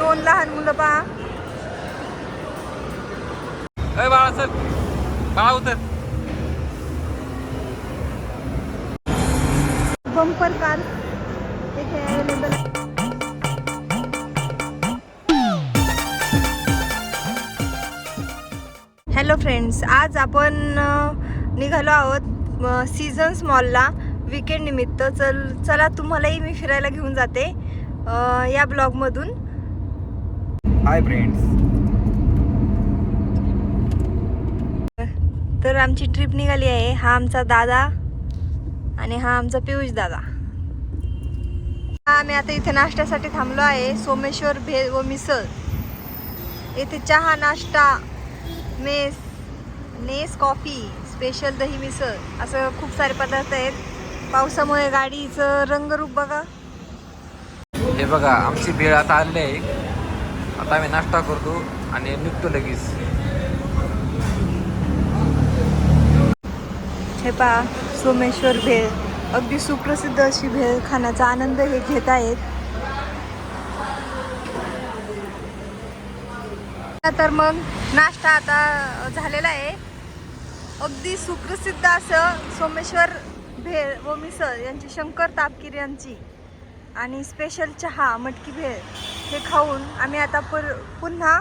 2 लहान मुलं पहा. बाळा चल, बाळा उतर. बंपर कार इथे अवेलेबल. हॅलो फ्रेंड्स, आज आपण निघालो आहोत सीझन्स मॉलला वीकेंड निमित्त. चला तुम्हालाही मी फिरायला घेऊन जाते या ब्लॉगमधून. Hi friends. तर आमची ट्रिप निघाली आहे. हा आमचा दादा आणि हा आमचा पियुष दादा. आम्ही आता इथे नाश्त्यासाठी थांबलो आहे. सोमेश्वर भेळ व मिसळ. येथे चहा, नाश्ता, नेस कॉफी, स्पेशल दही मिसळ असं खूप सारे पदार्थ आहेत. पावसामुळे गाडीचं रंगरूप बघा. हे बघा आमची भेळ आता आली आहे. आता आम्ही नाश्ता करतो आणि निघतो लगेच. हे पहा सोमेश्वर भेळ, अगदी सुप्रसिद्ध अशी भेळ खाण्याचा आनंद हे घेत आहेत. तर मग नाश्ता आता झालेला आहे. अगदी सुप्रसिद्ध असं सोमेश्वर भेळ व मिसळ यांची, शंकर तापकीर यांची, आणि स्पेशल चहा, मटकी भेळ हे खाऊन आम्ही आता पुन्हा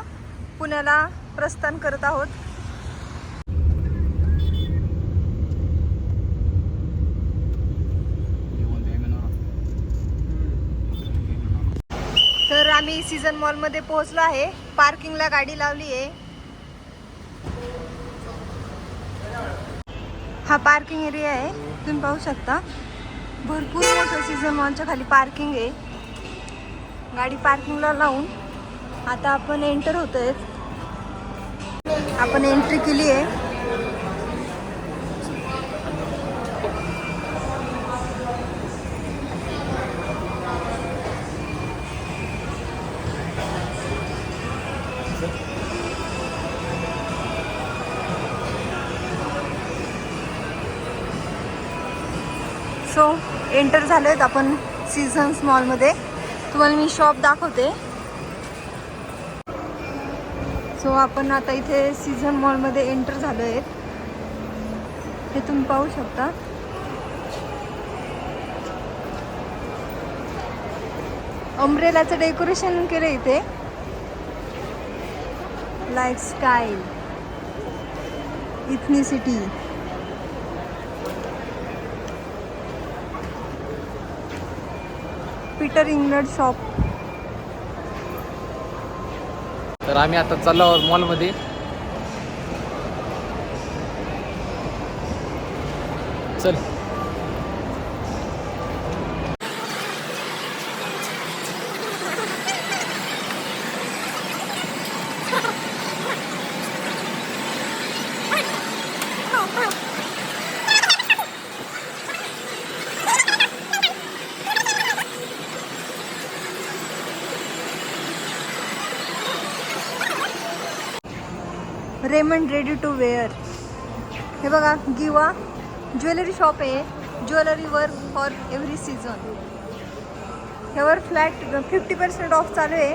पुण्याला प्रस्थान करत आहोत. तर आम्ही सीझन मॉलमध्ये पोहोचलो आहे. पार्किंगला गाडी लावली आहे. हा पार्किंग एरिया आहे, तुम्ही पाहू शकता. भरपूर मोठं सीझन मॉलच्या खाली पार्किंग आहे. गाडी पार्किंगला लावून आता आपण एंटर होतोय. आपण एंट्री केली आहे. सो एंटर झालो आहेत आपण सीझन्स मॉलमध्ये. तुम्हाला मी शॉप दाखवते. सो आपण आता इथे सीझन मॉलमध्ये एंटर झालो आहेत. हे तुम्ही पाहू शकता. अम्ब्रेलाचं डेकोरेशन केलं इथे. Lifestyle, ethnicity, Peter England shop. तर आम्ही आता चाललो आहोत मॉलमध्ये. चल. Raymond ready to wear. हे बघा, गिवा ज्वेलरी शॉप आहे. Jewellery work for every season. ह्यावर फ्लॅट 50% ऑफ चालू आहे.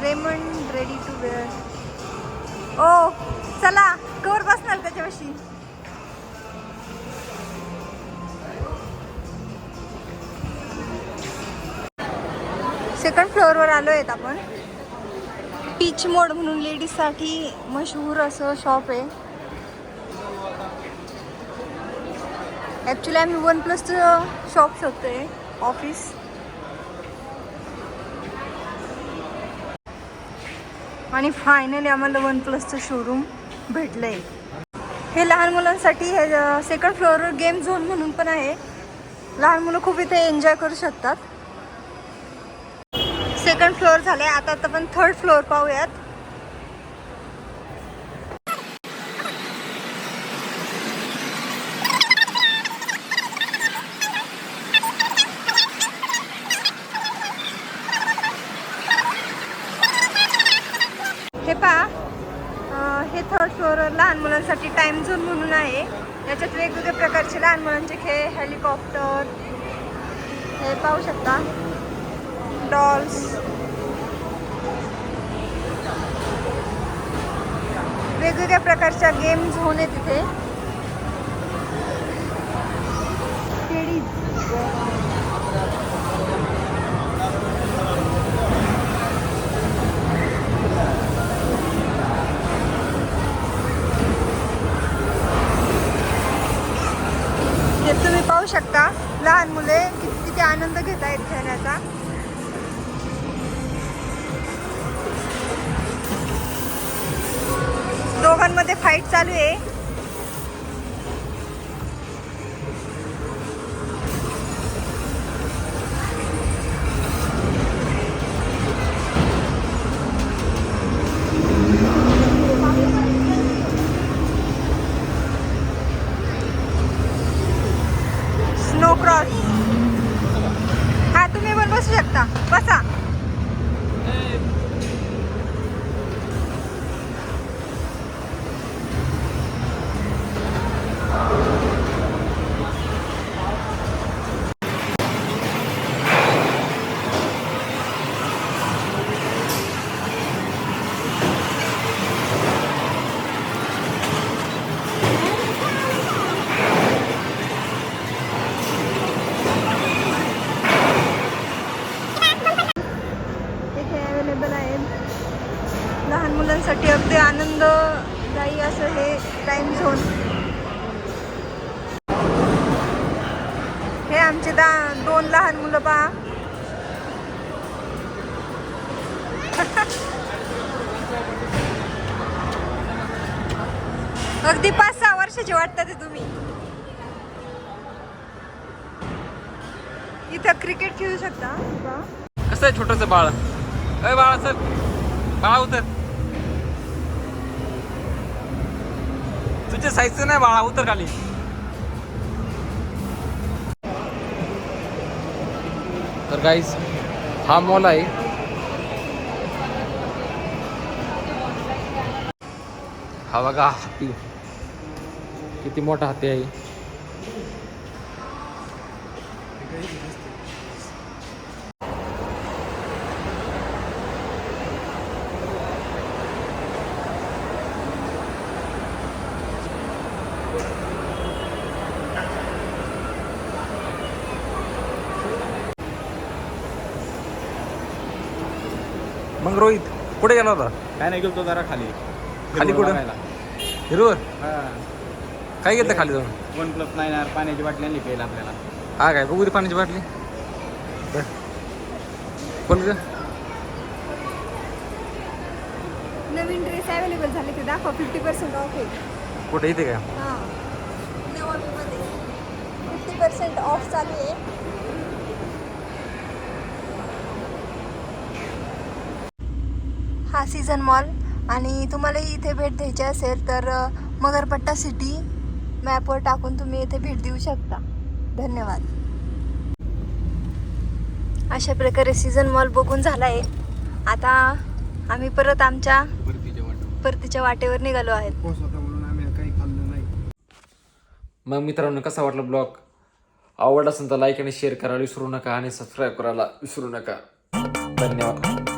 Raymond ready to wear. ओ चला, कवर बसणार त्याच्यापाशी. सेकंड फ्लोअरवर आलो आहेत आपण. पीच मोड म्हणून लेडीजसाठी मशहूर असं शॉप आहे. ॲक्च्युली आम्ही OnePlusचं शॉप शोधतोय, ऑफिस. आणि फायनली आम्हाला OnePlusचं शोरूम भेटलं आहे. हे लहान मुलांसाठी हे सेकंड फ्लोअरवर गेम झोन म्हणून पण आहे. लहान मुलं खूप इथे एन्जॉय करू शकतात. सेकंड फ्लोअर झाले. आता आपण थर्ड फ्लोअर पाहूयात. हे पहा, हे थर्ड फ्लोअर लहान मुलांसाठी टाइम झोन म्हणून आहे. याच्यात वेगवेगळ्या प्रकारचे लहान मुलांचे खेळ, हेलिकॉप्टर हे पाहू शकता. स्टॉल्स, वेगवेगळ्या प्रकारच्या गेम झोन आहे तिथे. हे तुम्ही पाहू शकता, लहान मुले किती आनंद घेत आहेत खेळण्याचा. दोघांमध्ये फाईट चालू आहे. Snow cross. हा, तुम्ही पण बसू शकता, बसा. अवेलेबल आहेत लहान मुलांसाठी, अगदी आनंददायी असं हे टाइम झोन. हे आमचे 2 लहान मुलं पहा. अगदी 5-6 वर्षाचे वाटतात ते तुम्ही. इथं क्रिकेट खेळू शकता. कसं आहे छोटंसं बाळ? अय बाळा चल, बाळा उतर. तुझ्या साईजचं नाही बाळा, उतर खाली. तर गाईज हा मॉल आहे. हा बघा हत्ती, किती मोठा हत्ती आहे. मग रोहित कुठे गेला होता? काय नाही, गेलो जरा खाली. खाली कुठं? हिरोवर. काय घेतलं खाली जाऊन? OnePlus 9R पाण्याची बाटली आणली प्यायला आपल्याला. हा काय, बघू दे पाण्याची बाटली. कोण ग? नवीन ड्रेस अवेलेबल झाले ते दाखवा. 50% ऑफ आहे. कुठे इथे का? हां, नवाबीमध्ये 50% ऑफ चालू आहे. हा सीझन मॉल. आणि तुम्हालाही इथे भेट द्यायची असेल तर मगरपट्टा सिटी मॅपवर टाकून तुम्ही इथे भेट देऊ शकता. धन्यवाद. अशा प्रकारे सीझन मॉल बघून झाला आहे. आता आम्ही परत आमच्या परतीच्या वाटेवर निघालो आहेत. मग मित्रांनो, कसा वाटला ब्लॉग? आवडला असेल तर लाईक आणि शेअर करायला विसरू नका आणि सबस्क्राईब करायला विसरू नका. धन्यवाद.